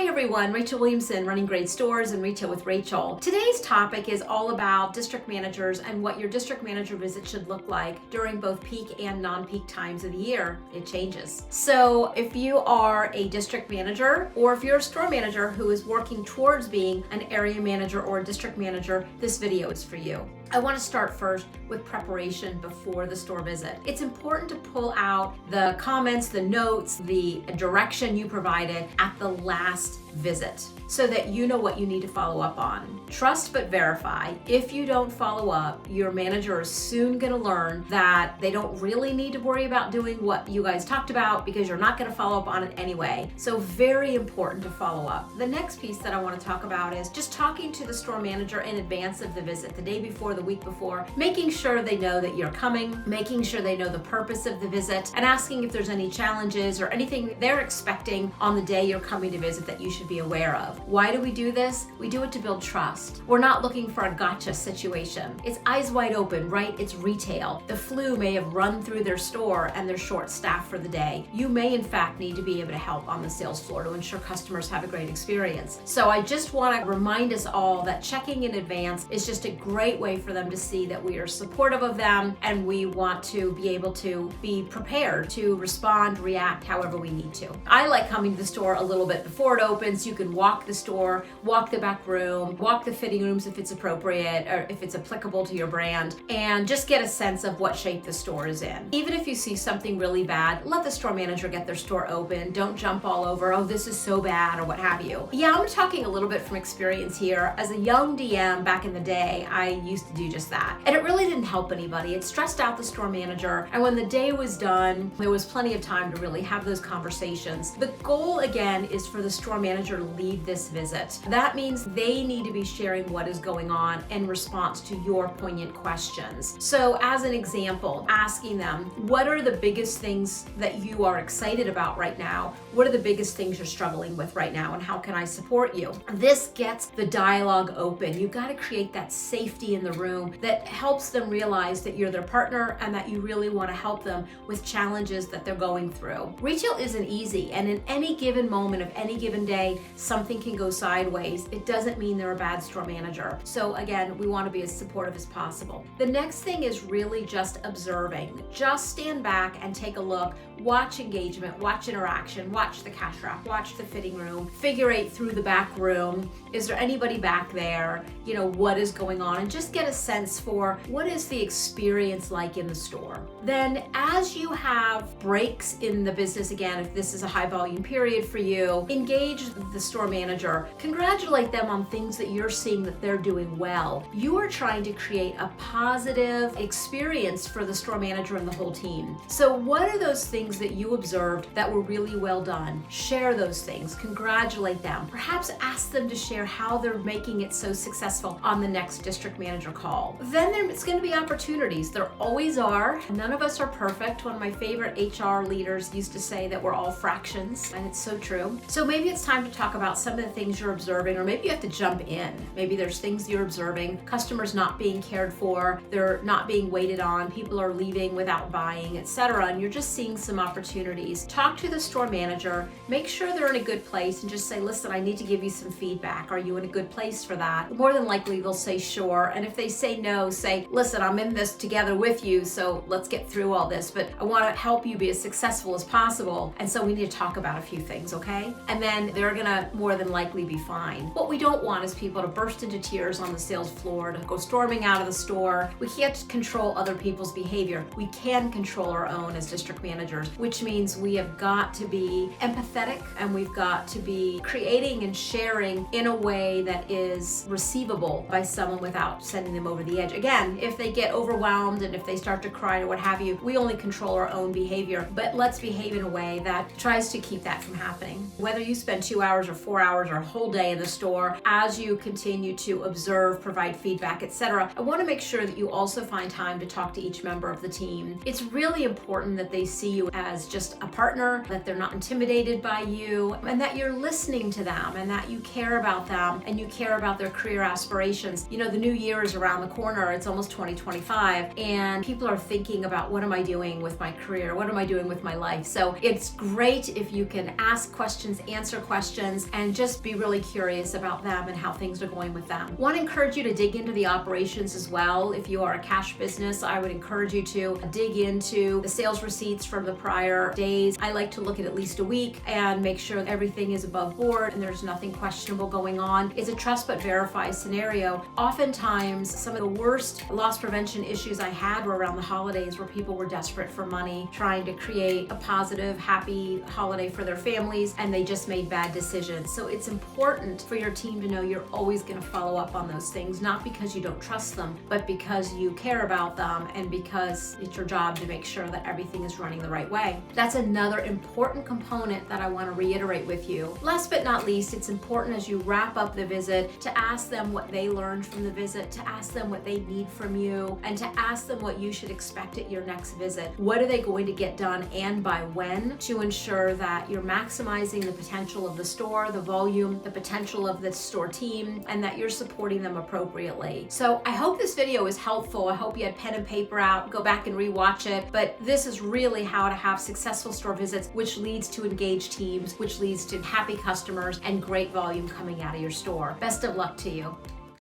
Hi everyone, Rachel Williamson, running great stores and retail with Rachel. Today's topic is all about district managers and what your district manager visit should look like during both peak and non-peak times of the year. It changes. So if you are a district manager or if you're a store manager who is working towards being an area manager or a district manager, this video is for you. I want to start first with preparation before the store visit. It's important to pull out the comments, the notes, the direction you provided at the last visit so that you know what you need to follow up on. Trust but verify. If you don't follow up, your manager is soon going to learn that they don't really need to worry about doing what you guys talked about because you're not going to follow up on it anyway. So very important to follow up. The next piece that I want to talk about is just talking to the store manager in advance of the visit, the day before, the week before, making sure they know that you're coming, making sure they know the purpose of the visit, and asking if there's any challenges or anything they're expecting on the day you're coming to visit that you should be aware of. Why do we do this? We do it to build trust. We're not looking for a gotcha situation. It's eyes wide open, right? It's retail. The flu may have run through their store and they're short staffed for the day. You may in fact need to be able to help on the sales floor to ensure customers have a great experience. So I just want to remind us all that checking in advance is just a great way for them to see that we are supportive of them and we want to be able to be prepared to respond, react however we need to. I like coming to the store a little bit before it opens. You can walk the store, walk the back room, walk the fitting rooms if it's appropriate or if it's applicable to your brand, and just get a sense of what shape the store is in. Even if you see something really bad, let the store manager get their store open. Don't jump all over, oh, this is so bad or what have you. Yeah, I'm talking a little bit from experience here. As a young DM back in the day, I used to do just that. And it really didn't help anybody. It stressed out the store manager. And when the day was done, there was plenty of time to really have those conversations. The goal again is for the store manager to lead this visit. That means they need to be sharing what is going on in response to your poignant questions. So as an example, asking them, what are the biggest things that you are excited about right now? What are the biggest things you're struggling with right now? And how can I support you? This gets the dialogue open. You've got to create that safety in the room that helps them realize that you're their partner and that you really want to help them with challenges that they're going through. Retail isn't easy, and in any given moment of any given day, something can go sideways. It doesn't mean they're a bad store manager. So again, we want to be as supportive as possible. The next thing is really just observing. Just stand back and take a look, watch engagement, watch interaction, watch the cash wrap, watch the fitting room, figure out through the back room, is there anybody back there? You know, what is going on? And just get a sense for what is the experience like in the store. Then as you have breaks in the business, again, if this is a high volume period for you, engage the store manager, congratulate them on things that you're seeing that they're doing well. You are trying to create a positive experience for the store manager and the whole team. So what are those things that you observed that were really well done? Share those things, congratulate them. Perhaps ask them to share how they're making it so successful on the next district manager call. Then it's going to be opportunities. There always are. None of us are perfect. One of my favorite HR leaders used to say that we're all fractions, and it's so true. So maybe it's time to talk about some of the things you're observing, or maybe you have to jump in. Maybe there's things you're observing, customers not being cared for, they're not being waited on, people are leaving without buying, etc. And you're just seeing some opportunities. Talk to the store manager, make sure they're in a good place, and just say, listen, I need to give you some feedback. Are you in a good place for that? More than likely they'll say sure. And if they say no, say, listen, I'm in this together with you, so let's get through all this, but I want to help you be as successful as possible. And so we need to talk about a few things, okay? And then they're gonna more than likely be fine. What we don't want is people to burst into tears on the sales floor, to go storming out of the store. We can't control other people's behavior. We can control our own as district managers, which means we have got to be empathetic and we've got to be creating and sharing in a way that is receivable by someone without sending them over the edge. Again, if they get overwhelmed and if they start to cry or what have you, we only control our own behavior, but let's behave in a way that tries to keep that from happening. Whether you spend 2 hours or 4 hours or a whole day in the store, as you continue to observe, provide feedback, etc., I want to make sure that you also find time to talk to each member of the team. It's really important that they see you as just a partner, that they're not intimidated by you, and that you're listening to them and that you care about them and you care about their career aspirations. You know, the new year is around the corner. It's almost 2025 and people are thinking about, what am I doing with my career? What am I doing with my life? So it's great if you can ask questions, answer questions, questions and just be really curious about them and how things are going with them. Want to encourage you to dig into the operations as well. If you are a cash business, I would encourage you to dig into the sales receipts from the prior days. I like to look at least a week and make sure everything is above board and there's nothing questionable going on. It's a trust but verify scenario. Oftentimes, some of the worst loss prevention issues I had were around the holidays, where people were desperate for money, trying to create a positive, happy holiday for their families, and they just made bad decisions. So it's important for your team to know you're always going to follow up on those things, not because you don't trust them, but because you care about them and because it's your job to make sure that everything is running the right way. That's another important component that I want to reiterate with you. Last but not least, it's important as you wrap up the visit to ask them what they learned from the visit, to ask them what they need from you, and to ask them what you should expect at your next visit. What are they going to get done and by when, to ensure that you're maximizing the potential of the store, the volume, the potential of the store team, and that you're supporting them appropriately. So I hope this video is helpful. I hope you had pen and paper out, go back and rewatch it, but this is really how to have successful store visits, which leads to engaged teams, which leads to happy customers and great volume coming out of your store. Best of luck to you.